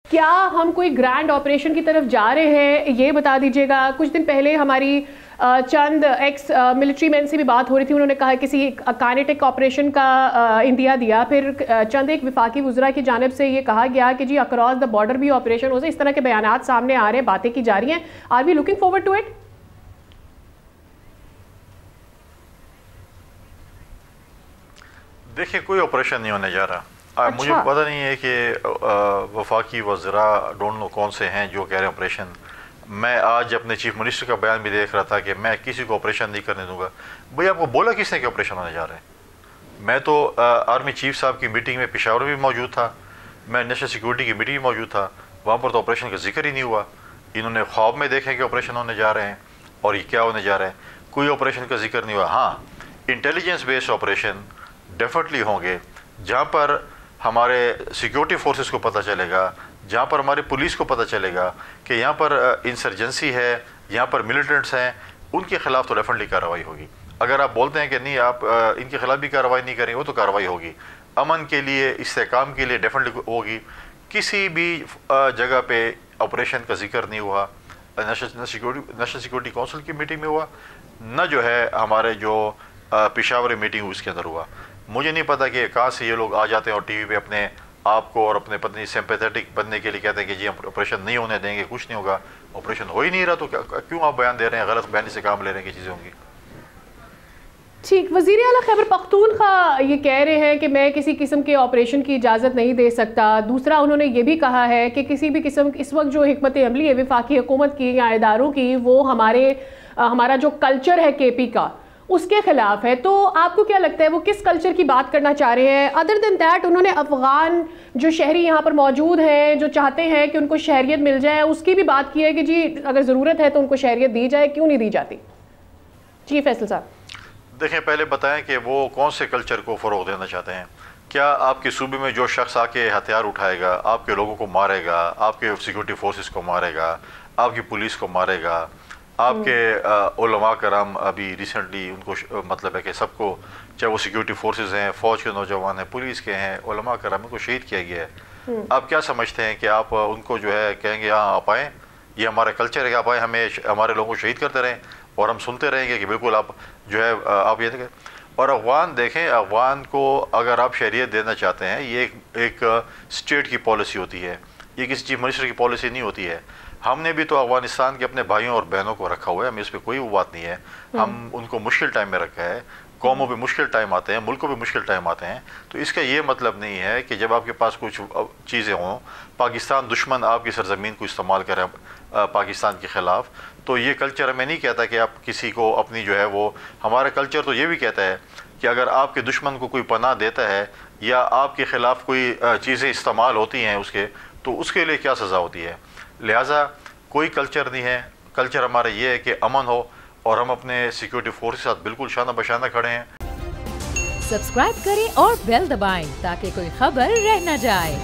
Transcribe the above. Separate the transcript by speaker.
Speaker 1: کیا ہم کوئی گرینڈ آپریشن کی طرف جا رہے ہیں یہ بتا دیجیے گا. کچھ دن پہلے ہماری چند ایکس ملٹری مین سے بھی بات ہو رہی تھی, انہوں نے کہا کسی کائنیٹک آپریشن کا اندیا دیا. پھر چند ایک وفاقی وزراء کی جانب سے یہ کہا گیا کہ جی اکراس دا بارڈر بھی آپریشن ہو سکے. اس طرح کے بیانات سامنے آ رہے ہیں, باتیں کی جا رہی ہیں. Are we looking forward to it?
Speaker 2: دیکھیں کوئی آپریشن نہیں ہونے جا رہا. مجھے پتہ نہیں ہے کہ وفاقی وزراء ڈونٹ نو کون سے ہیں جو کہہ رہے ہیں آپریشن. میں آج اپنے چیف منسٹر کا بیان بھی دیکھ رہا تھا کہ میں کسی کو آپریشن نہیں کرنے دوں گا. بھئی آپ کو بولا کس نے کہ آپریشن ہونے جا رہے ہیں؟ میں تو آرمی چیف صاحب کی میٹنگ میں پشاور میں بھی موجود تھا, میں نیشنل سیکورٹی کی میٹنگ میں موجود تھا, وہاں پر تو آپریشن کا ذکر ہی نہیں ہوا. انہوں نے خواب میں دیکھیں کہ آپریشن ہونے جا رہے ہیں اور یہ کیا ہونے جا رہا ہے, کوئی آپریشن کا ذکر نہیں ہوا. ہاں انٹیلیجنس بیسڈ آپریشن ڈیفینیٹلی ہوں گے, جہاں پر ہمارے سیکیورٹی فورسز کو پتہ چلے گا, جہاں پر ہماری پولیس کو پتہ چلے گا کہ یہاں پر انسرجنسی ہے, یہاں پر ملیٹنٹس ہیں, ان کے خلاف تو ڈیفینیٹلی کارروائی ہوگی. اگر آپ بولتے ہیں کہ نہیں آپ ان کے خلاف بھی کارروائی نہیں کریں گے, وہ تو کارروائی ہوگی. امن کے لیے, استحکام کے لیے ڈیفینیٹلی ہوگی. کسی بھی جگہ پہ آپریشن کا ذکر نہیں ہوا, نیشنل سیکورٹی کونسل کی میٹنگ میں ہوا, نہ جو ہے ہمارے جو پشاور میٹنگ اس کے اندر ہوا. مجھے نہیں پتا کہ کہاں سے یہ لوگ آ جاتے ہیں اور ٹی وی پہ اپنے آپ کو اور اپنے پتنی سمپیتھیٹک بننے کے لیے کہتے ہیں کہ جی ہم آپریشن نہیں ہونے دیں گے, کچھ نہیں ہوگا. آپریشن ہو ہی نہیں رہا تو کیوں آپ بیان دے رہے ہیں, غلط بیانی سے کام لے رہے ہیں کہ چیزیں ہوں گی.
Speaker 1: ٹھیک. وزیر اعلیٰ خیبر پختونخوا یہ کہہ رہے ہیں کہ میں کسی قسم کے آپریشن کی اجازت نہیں دے سکتا. دوسرا انہوں نے یہ بھی کہا ہے کہ کسی بھی قسم اس وقت جو حکمت عملی ہے وفاقی حکومت کی یا اداروں کی, وہ ہمارا جو کلچر ہے کے پی کا اس کے خلاف ہے. تو آپ کو کیا لگتا ہے وہ کس کلچر کی بات کرنا چاہ رہے ہیں؟ ادر دین دیٹ انہوں نے افغان جو شہری یہاں پر موجود ہیں جو چاہتے ہیں کہ ان کو شہریت مل جائے اس کی بھی بات کی ہے کہ جی اگر ضرورت ہے تو ان کو شہریت دی جائے, کیوں نہیں دی جاتی؟ جی فیصل صاحب.
Speaker 2: دیکھیں پہلے بتائیں کہ وہ کون سے کلچر کو فروغ دینا چاہتے ہیں. کیا آپ کے صوبے میں جو شخص آ کے ہتھیار اٹھائے گا, آپ کے لوگوں کو مارے گا, آپ کے سیکورٹی فورسز کو مارے گا, آپ کی پولیس کو مارے گا, آپ کے علماء کرام ابھی ریسنٹلی ان کو مطلب ہے کہ سب کو, چاہے وہ سیکورٹی فورسز ہیں, فوج کے نوجوان ہیں, پولیس کے ہیں, علماء کرام ان کو شہید کیا گیا ہے. آپ کیا سمجھتے ہیں کہ آپ ان کو جو ہے کہیں گے ہاں آپ آئیں, یہ ہمارا کلچر ہے کہ آپ آئیں, ہمیں ہمارے لوگوں کو شہید کرتے رہیں اور ہم سنتے رہیں گے کہ بالکل آپ جو ہے آپ یہ دیکھیں. اور افغان دیکھیں, افغان کو اگر آپ شہریت دینا چاہتے ہیں, یہ ایک اسٹیٹ کی پالیسی ہوتی ہے, یہ کسی چیف منسٹر کی پالیسی نہیں ہوتی ہے. ہم نے بھی تو افغانستان کے اپنے بھائیوں اور بہنوں کو رکھا ہوا ہے, ہمیں اس پہ کوئی وہ بات نہیں ہے. ہم ان کو مشکل ٹائم میں رکھا ہے, قوموں پہ مشکل ٹائم آتے ہیں, ملکوں پہ مشکل ٹائم آتے ہیں. تو اس کا یہ مطلب نہیں ہے کہ جب آپ کے پاس کچھ چیزیں ہوں, پاکستان دشمن آپ کی سرزمین کو استعمال کریں پاکستان کے خلاف, تو یہ کلچر ہمیں نہیں کہتا کہ آپ کسی کو اپنی جو ہے وہ, ہمارا کلچر تو یہ بھی کہتا ہے کہ اگر آپ کے دشمن کو کوئی پناہ دیتا ہے یا آپ کے خلاف کوئی چیزیں استعمال ہوتی ہیں اس کے, تو اس کے لیے کیا سزا ہوتی ہے. لہٰذا کوئی کلچر نہیں ہے. کلچر ہمارا یہ ہے کہ امن ہو اور ہم اپنے سیکورٹی فورس کے ساتھ بالکل شانہ بشانہ کھڑے ہیں.
Speaker 3: سبسکرائب کریں اور بیل دبائیں تاکہ کوئی خبر رہ نہ جائے.